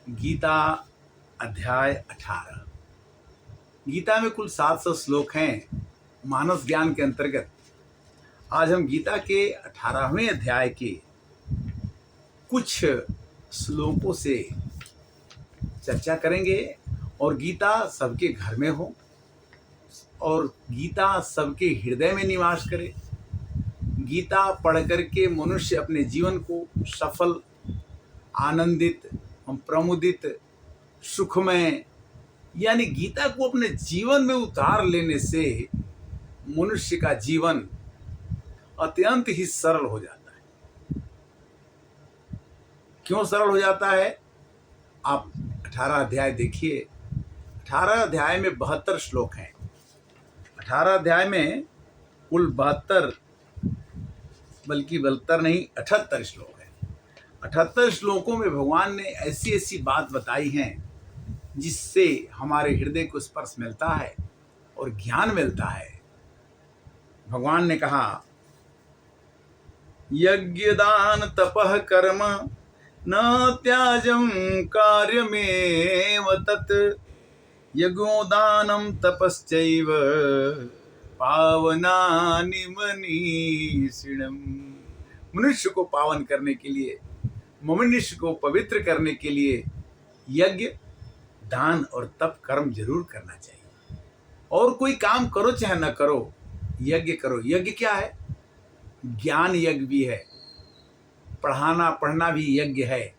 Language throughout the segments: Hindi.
गीता अध्याय 18। गीता में कुल 700 श्लोक हैं मानस ज्ञान के अंतर्गत। आज हम गीता के 18वें अध्याय के कुछ श्लोकों से चर्चा करेंगे। और गीता सबके घर में हो और गीता सबके हृदय में निवास करे। गीता पढ़ करके मनुष्य अपने जीवन को सफल, आनंदित, प्रमुदित, सुखमय, यानी गीता को अपने जीवन में उतार लेने से मनुष्य का जीवन अत्यंत ही सरल हो जाता है। क्यों सरल हो जाता है? आप 18 अध्याय देखिए। 18 अध्याय में 72 श्लोक हैं। 18 अध्याय में कुल 72 बल्कि 72 नहीं 78 श्लोक हैं। 78 श्लोकों में भगवान ने ऐसी ऐसी बात बताई हैं जिससे हमारे हृदय को स्पर्श मिलता है और ज्ञान मिलता है। भगवान ने कहा, यज्ञ दान तपः कर्म न त्याजं कार्यमेव तत् यज्ञोदानं तपश्चैव पावनानि मनीषिणम्। मनुष्य को पावन करने के लिए, मनुष्य को पवित्र करने के लिए यज्ञ, दान और तप कर्म जरूर करना चाहिए। और कोई काम करो चाहे न करो, यज्ञ करो। यज्ञ क्या है? ज्ञान यज्ञ भी है, पढ़ाना पढ़ना भी यज्ञ है।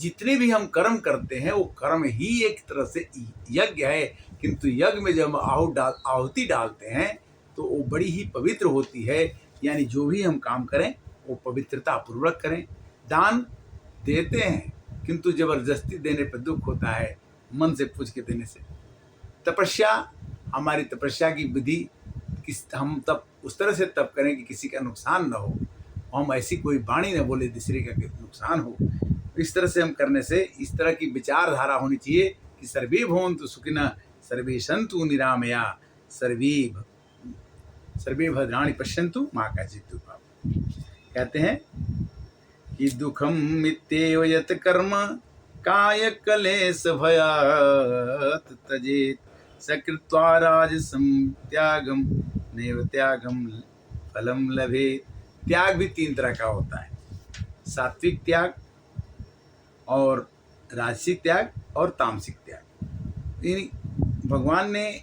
जितने भी हम कर्म करते हैं वो कर्म ही एक तरह से यज्ञ है। किंतु यज्ञ में जब हम आहुति डालते हैं तो वो बड़ी ही पवित्र होती है। यानी जो भी हम काम करें वो पवित्रता पूर्वक करें। दान देते हैं किंतु जबरदस्ती देने पर दुख होता है, मन से पूछ के देने से। तपस्या, हमारी तपस्या की विधि हम तब उस तरह से तप करें कि किसी का नुकसान न हो, हम ऐसी कोई वाणी न बोले दूसरे का नुकसान हो। इस तरह से हम करने से इस तरह की विचारधारा होनी चाहिए कि सर्वे भवन्तु सुखिनः सर्वे सन्तु निरामया सर्वे भद्राणि पश्यन्तु मा कश्चित् दुःखम्। कहते हैं कि दुखम मित्येव यत् कर्म काय क्लेश भयात् त्यजेत् सकृत्वा राजसं त्यागम नैव त्यागम फलम लभेत्। त्याग भी 3 तरह का होता है, सात्विक त्याग और राजसिक त्याग और तामसिक त्याग। भगवान ने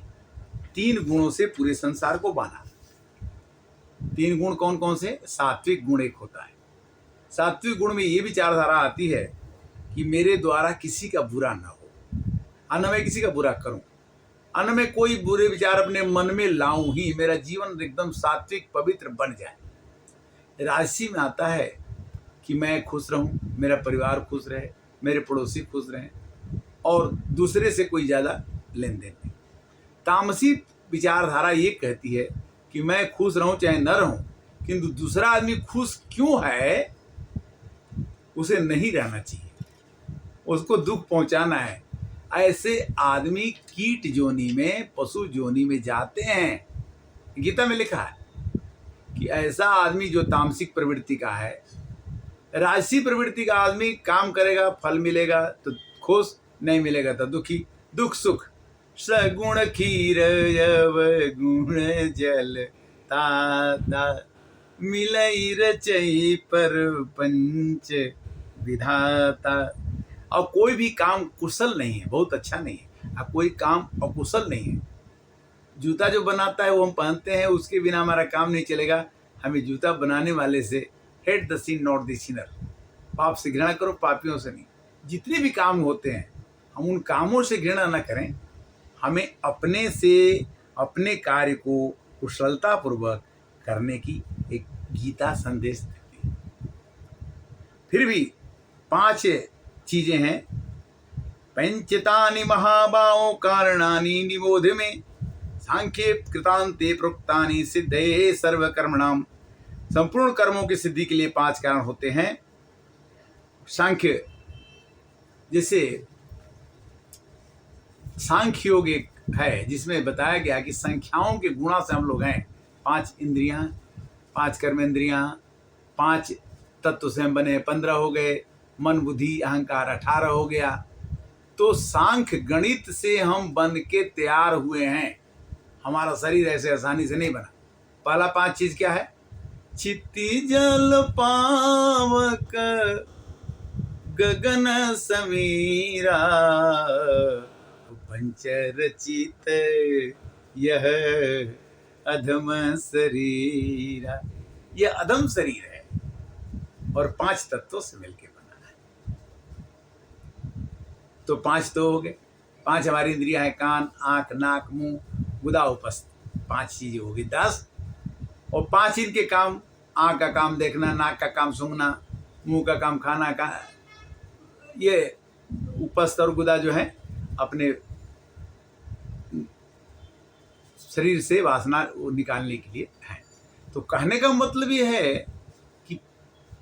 3 गुणों से पूरे संसार को बांधा। 3 गुण कौन कौन से? सात्विक गुण एक होता है। सात्विक गुण में ये विचारधारा आती है कि मेरे द्वारा किसी का बुरा ना हो, न मैं किसी का बुरा करूं, न मैं कोई बुरे विचार अपने मन में लाऊं ही, मेरा जीवन एकदम सात्विक पवित्र बन जाए। राजसी में आता है कि मैं खुश रहूं, मेरा परिवार खुश रहे, मेरे पड़ोसी खुश रहें और दूसरे से कोई ज़्यादा लेन देन नहीं। तामसी विचारधारा ये कहती है कि मैं खुश रहूं चाहे न रहूं, किंतु दूसरा आदमी खुश क्यों है उसे नहीं रहना चाहिए, उसको दुख पहुंचाना है। ऐसे आदमी कीट जोनी में, पशु जोनी में जाते हैं। गीता में लिखा है कि ऐसा आदमी जो तामसिक प्रवृत्ति का है, राजसी प्रवृत्ति का आदमी काम करेगा फल मिलेगा तो खुश, नहीं मिलेगा तो दुखी। दुख सुख सगुण क्षीर यव गुण जल ताता मिलई रचई पर पंच विधाता। और कोई भी काम कुशल नहीं है, बहुत अच्छा नहीं है। अब कोई काम अकुशल नहीं है। जूता जो बनाता है वो हम पहनते हैं, उसके बिना हमारा काम नहीं चलेगा। हमें जूता बनाने वाले से hate the sin not the sinner. पाप से घृणा करो, पापियों से नहीं। जितने भी काम होते हैं हम उन कामों से घृणा न करें। हमें अपने से अपने कार्य को कुशलता पूर्वक करने की एक गीता संदेश देती है। फिर भी 5 चीजें हैं। पंचतानि महाबाहो कारणानि निबोध में सांख्ये कृतांते प्रोक्तानि सिद्धये सर्वकर्मणाम। संपूर्ण कर्मों की सिद्धि के लिए 5 कारण होते हैं। सांख्य, जैसे सांख्य योग एक है जिसमें बताया गया कि संख्याओं के गुणा से हम लोग हैं। 5 इंद्रियां, 5 कर्मेंद्रियां, 5 तत्व से हम बने 15 हो गए, मन बुद्धि अहंकार 18 हो गया। तो सांख्य गणित से हम बन के तैयार हुए हैं। हमारा शरीर ऐसे आसानी से नहीं बना। पहला 5 चीज क्या है? चित्ती जल पावक गगन समीरा, पंचरचित यह अधम शरीरा। यह अधम शरीर है और 5 तत्वों से मिलकर बना है। तो 5 तो हो गए। 5 हमारी इंद्रियां हैं, कान, आंख, नाक, मुंह, गुदा, उपस्थ। 5 चीजें हो गई 10। और 5 इनके काम, आंख का काम देखना, नाक का काम सूंघना, मुंह का काम खाना का, ये उपस्थ और गुदा जो है अपने शरीर से वासना निकालने के लिए है। तो कहने का मतलब ये है कि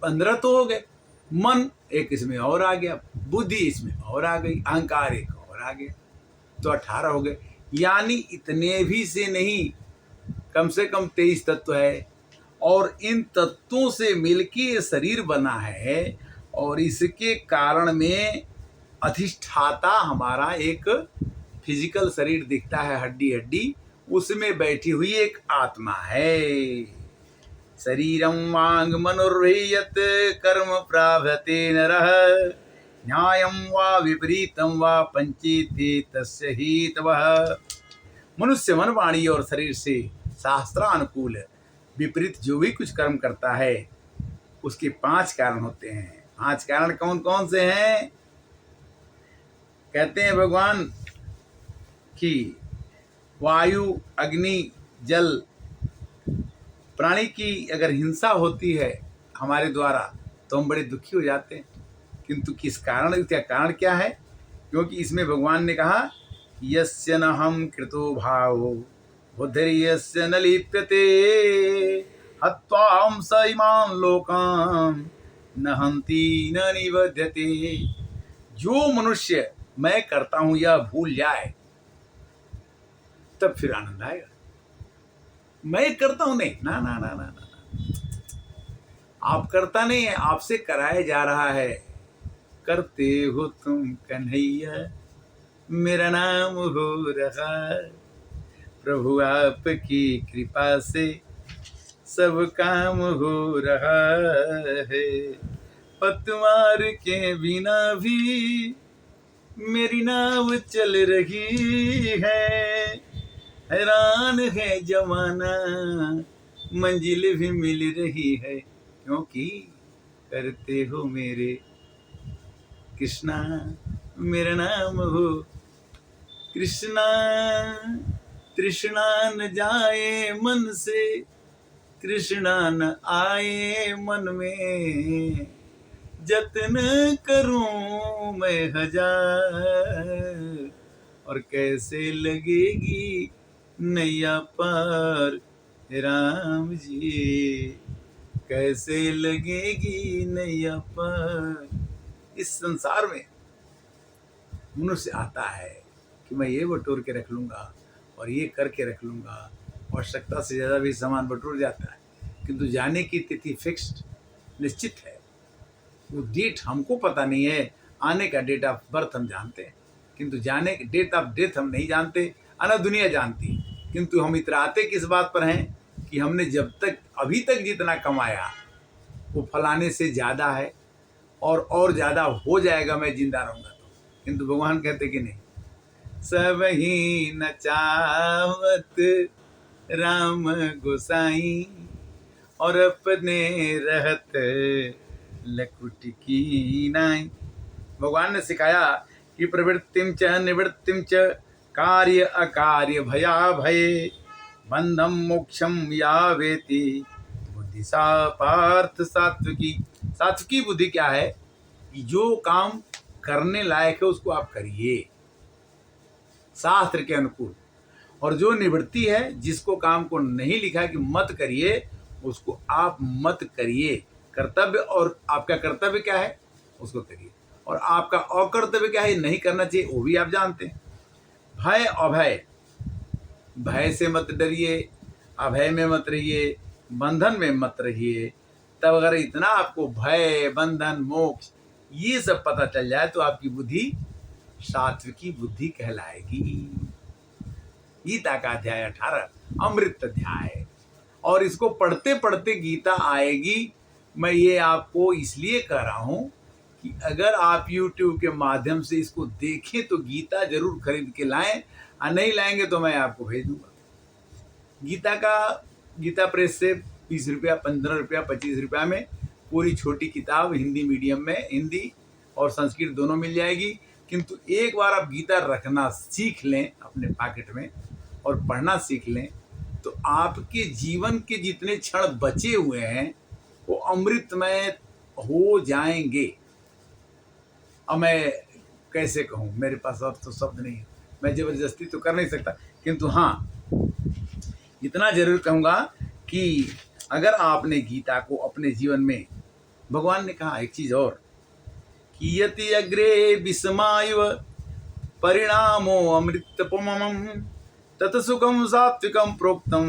15 तो हो गए। मन एक इसमें और आ गया, बुद्धि इसमें और आ गई, अहंकार एक और आ गया, तो 18 हो गए। यानी इतने भी से नहीं, कम से कम 23 तत्व है। और इन तत्वों से मिलके ये शरीर बना है और इसके कारण में अधिष्ठाता हमारा एक फिजिकल शरीर दिखता है, हड्डी हड्डी, उसमें बैठी हुई एक आत्मा है। शरीरम वांग मनोर्यत कर्म प्राभते नरः, न्यायम वा विपरीतम वा पंचीति तस्य हितवः। मनुष्य मन, वाणी और शरीर से शास्त्रानुकूल विपरीत जो भी कुछ कर्म करता है उसके 5 कारण होते हैं। 5 कारण कौन कौन से हैं? कहते हैं भगवान कि वायु, अग्नि, जल, प्राणी की अगर हिंसा होती है हमारे द्वारा तो हम बड़े दुखी हो जाते हैं। किंतु किस कारण, इसका कारण क्या है? क्योंकि इसमें भगवान ने कहा यस्य न हम कृतो भावो बुद्धिर्यस्य न लिप्यते, हत्वां स इमान् लोकान् न हन्ति न निबध्यते। जो मनुष्य मैं करता हूं यह भूल जाए तब फिर आनंद आएगा। मैं करता हूं नहीं, ना ना ना ना ना, आप करता नहीं है, आपसे कराया जा रहा है। करते हो तुम कन्हैया, मेरा नाम हो रहा, प्रभु आपकी कृपा से सब काम हो रहा है। पतवार के बिना भी मेरी नाव चल रही है, हैरान है जमाना मंजिल भी मिल रही है, क्योंकि करते हो मेरे कृष्णा, मेरा नाम हो कृष्णा। तृष्णा न जाए मन से, कृष्णा न आए मन में, जतन करूं मैं हजार, और कैसे लगेगी नैया पार, राम जी कैसे लगेगी नैया पार। इस संसार में मनुष्य आता है कि मैं ये बटोर के रख लूँगा और ये करके रख लूँगा, आवश्यकता से ज़्यादा भी सामान बटोर जाता है, किंतु जाने की तिथि फिक्स्ड निश्चित है। वो डेट हमको पता नहीं है, आने का डेट ऑफ बर्थ हम जानते हैं, किंतु जाने के डेट ऑफ डेथ हम नहीं जानते। अना दुनिया जानती, किंतु हम इतराते किस बात पर हैं कि हमने जब तक अभी तक जितना कमाया वो फलाने से ज़्यादा है और ज़्यादा हो जाएगा मैं जिंदा रहूँगा तो। किंतु भगवान कहते कि नहीं, सब ही न चाहत राम गोसाई, और अपने रहत लकुट की नाई। भगवान ने सिखाया कि प्रवृत्तिम च निवृत्तिम च कार्य अकार्य भया भये, बंधम मोक्षम या वेति बुद्धि सा पार्थ सात्विकी। सात्विकी बुद्धि क्या है? कि जो काम करने लायक है उसको आप करिए शास्त्र के अनुकूल, और जो निवृत्ति है, जिसको काम को नहीं लिखा कि मत करिए, उसको आप मत करिए। कर्तव्य और आपका कर्तव्य क्या है उसको करिए, और आपका अकर्तव्य क्या है नहीं करना चाहिए वो भी आप जानते हैं। भय अभय, भय से मत डरिए, अभय में मत रहिए, बंधन में मत रहिए। तब अगर इतना आपको भय, बंधन, मोक्ष ये सब पता चल जाए तो आपकी बुद्धि सात्विकी बुद्धि कहलाएगी। गीता का अध्याय 18 अमृत अध्याय, और इसको पढ़ते पढ़ते गीता आएगी। मैं ये आपको इसलिए कह रहा हूं कि अगर आप YouTube के माध्यम से इसको देखें तो गीता जरूर खरीद के लाएं, और नहीं लाएंगे तो मैं आपको भेज दूंगा। गीता प्रेस से 20 रुपया, 15 रुपया, 25 रुपया में पूरी छोटी किताब हिंदी मीडियम में, हिंदी और संस्कृत दोनों मिल जाएगी। किंतु एक बार आप गीता रखना सीख लें अपने पॉकेट में और पढ़ना सीख लें तो आपके जीवन के जितने क्षण बचे हुए हैं वो अमृतमय हो जाएंगे। अब मैं कैसे कहूँ, मेरे पास अब तो शब्द नहीं है, मैं जबरदस्ती तो कर नहीं सकता। किंतु हाँ, इतना जरूर कहूँगा कि अगर आपने गीता को अपने जीवन में, भगवान ने कहा एक चीज़ और कि यति अग्रे विस्मायव परिणामो अमृतपमम् तत्सुखम सात्विकम प्रोक्तम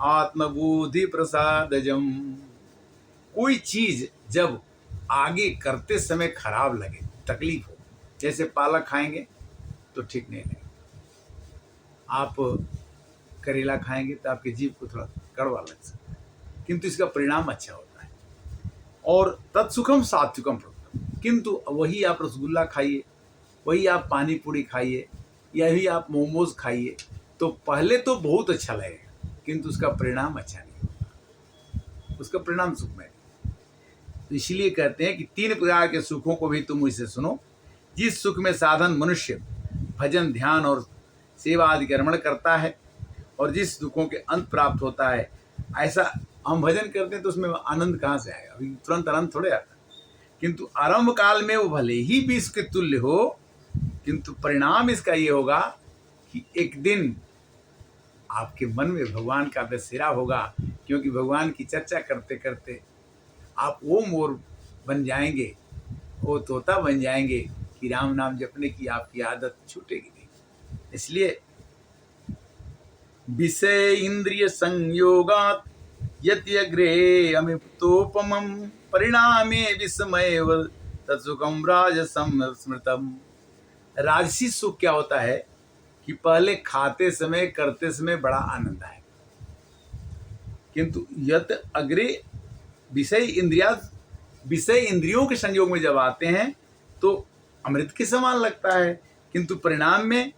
आत्मबुद्धि प्रसादजम। कोई चीज जब आगे करते समय खराब लगे, तकलीफ हो, जैसे पालक खाएंगे तो ठीक नहीं लगेगा, आप करेला खाएंगे तो आपकी जीभ को थोड़ा कड़वा लग सकता है, किंतु इसका परिणाम अच्छा होता है। और तत्सुखम सात्विकम प्रोक्तम, किंतु वही आप रसगुल्ला खाइए, वही आप पानी पूरी खाइए, यही आप मोमोज खाइए, तो पहले तो बहुत अच्छा लगेगा किंतु उसका परिणाम अच्छा नहीं होगा, उसका परिणाम सुखमय नहीं। तो इसलिए कहते हैं कि 3 प्रकार के सुखों को भी तुम मुझसे सुनो। जिस सुख में साधन मनुष्य भजन, ध्यान और सेवा आदि कर्मण करता है, और जिस दुखों के अंत प्राप्त होता है, ऐसा हम भजन करते हैं तो उसमें आनंद कहाँ से आएगा, अभी तुरंत आनंद थोड़े आता। किंतु आरंभ काल में वो भले ही विष के तुल्य हो, किंतु परिणाम इसका ये होगा कि एक दिन आपके मन में भगवान का बसेरा होगा, क्योंकि भगवान की चर्चा करते करते आप वो मोर बन जाएंगे, वो तोता बन जाएंगे कि राम नाम जपने की आपकी आदत छूटेगी नहीं। इसलिए विषय इंद्रिय संयोगात यति अग्रे अमितोपमं परिणामे विस्मयव तत्सुखम राजसम स्मृतम। राजसी सुख क्या होता है कि पहले खाते समय, करते समय बड़ा आनंद आए, किंतु यत अग्रे विषय इंद्रियों के संयोग में जब आते हैं तो अमृत के समान लगता है, किंतु परिणाम में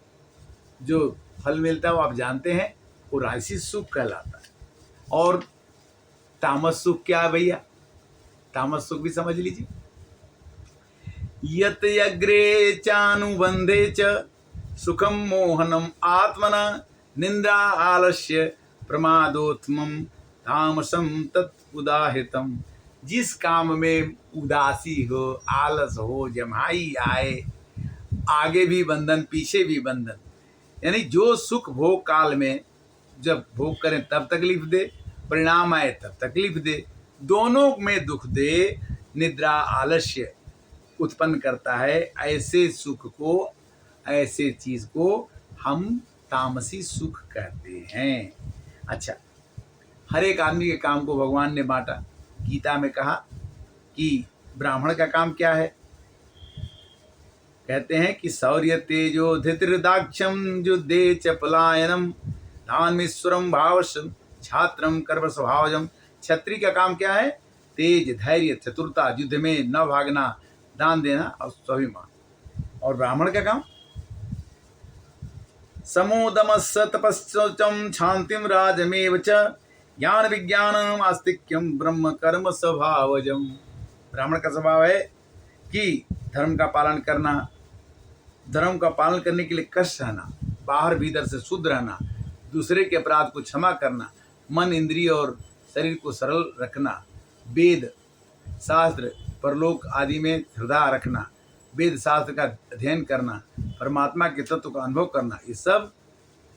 जो फल मिलता है वो आप जानते हैं, वो राजसी सुख कहलाता है। और तामस सुख क्या है भैया, तामस सुख भी समझ लीजिए। यत अग्रे चानुबंधे च सुखम मोहनम आत्मना निंदा आलस्य प्रमादोत्मम तामसम तत् उदाहृतम। जिस काम में उदासी हो, आलस हो, जमाई आए, आगे भी बंधन पीछे भी बंधन, यानी जो सुख भोग काल में जब भोग करें तब तकलीफ दे, परिणाम आए तब तकलीफ दे, दोनों में दुख दे, निद्रा आलस्य उत्पन्न करता है, ऐसे सुख को, ऐसे चीज को हम तामसी सुख कहते हैं। अच्छा, हर एक आदमी के काम को भगवान ने बांटा। गीता में कहा कि ब्राह्मण का काम क्या है, कहते हैं कि शौर्य तेजो धृतिर्दाक्षम युद्धे च पलायनम दानमीश्वरम भावसम छात्रम कर्म स्वभावजम। क्षत्रिय का काम क्या है, तेज, धैर्य, चतुरता, युद्ध में न भागना, दान देना और स्वाभिमान। और ब्राह्मण का काम समोदमस्स तपस्सोचम शांतिम राजमेव च ज्ञान विज्ञानम आस्तिक्यम ब्रह्म कर्म स्वभावजम। ब्राह्मण का स्वभाव है कि धर्म का पालन करना, धर्म का पालन करने के लिए कष्ट रहना, बाहर भीतर से शुद्ध रहना, दूसरे के अपराध को क्षमा करना, मन, इंद्रिय और शरीर को सरल रखना, वेद शास्त्र परलोक आदि में श्रद्धा रखना, वेद शास्त्र का अध्ययन करना, परमात्मा के तत्व का अनुभव करना, ये सब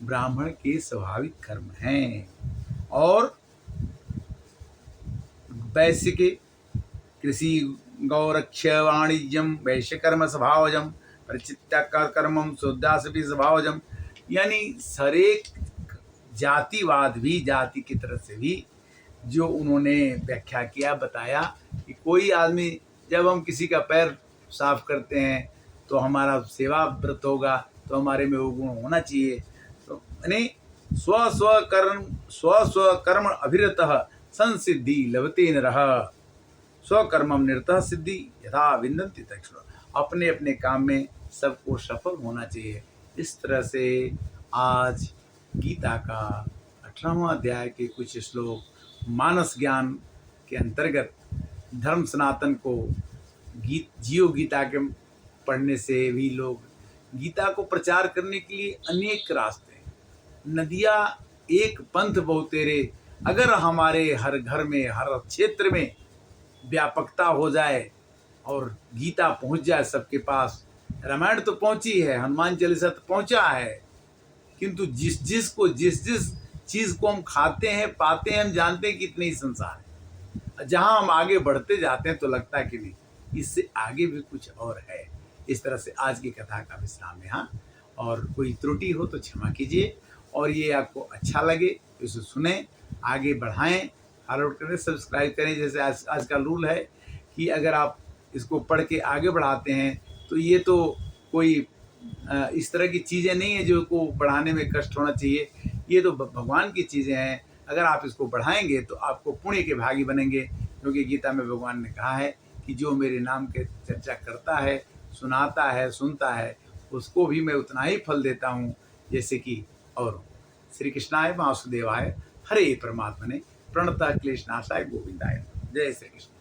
ब्राह्मण के स्वाभाविक कर्म हैं। और वैश्य के कृषि, गौरक्ष, वाणिज्यम, वैश्य कर्म स्वभावजम, परिचित्या कर्मम शुद्धास भी स्वभावजम। यानी सरेक जातिवाद भी, जाति की तरफ से भी जो उन्होंने व्याख्या किया, बताया कि कोई आदमी, जब हम किसी का पैर साफ करते हैं तो हमारा सेवा व्रत होगा, तो हमारे में वो गुण होना चाहिए। तो यानी स्व कर्म अभिरतः संसिद्धि लभते नरः, स्वकर्मम निरतः सिद्धि यथा विन्दन्ति तक्षण। अपने अपने काम में सबको सफल होना चाहिए। इस तरह से आज गीता का 18वां अध्याय के कुछ श्लोक मानस ज्ञान के अंतर्गत धर्म सनातन को जियो गीता के पढ़ने से भी लोग गीता को प्रचार करने के लिए अनेक रास्ते हैं। नदियाँ एक पंथ बहुतेरे, अगर हमारे हर घर में हर क्षेत्र में व्यापकता हो जाए और गीता पहुंच जाए सबके पास। रामायण तो पहुंची है, हनुमान चालीसा तो पहुंचा है, किंतु जिस जिस चीज़ को हम खाते हैं पाते हैं, हम जानते हैं कितने ही संसार है। जहां हम आगे बढ़ते जाते हैं तो लगता है कि नहीं, इससे आगे भी कुछ और है। इस तरह से आज की कथा का विश्राम यहाँ, और कोई त्रुटि हो तो क्षमा कीजिए, और ये आपको अच्छा लगे तो इसे सुने, आगे बढ़ाएं, फॉरवर्ड करें, सब्सक्राइब करें। जैसे आज का रूल है कि अगर आप इसको पढ़ के आगे बढ़ाते हैं तो ये तो कोई इस तरह की चीज़ें नहीं है जो को बढ़ाने में कष्ट होना चाहिए। ये तो भगवान की चीज़ें हैं। अगर आप इसको बढ़ाएंगे तो आपको पुण्य के भागी बनेंगे, क्योंकि गीता में भगवान ने कहा है कि जो मेरे नाम के चर्चा करता है, सुनाता है, सुनता है, उसको भी मैं उतना ही फल देता हूँ जैसे कि और। श्री कृष्णाय वासुदेवाय हरे परमात्मने प्रणतः क्लेशनाशाय गोविंदाय। जय श्री कृष्ण।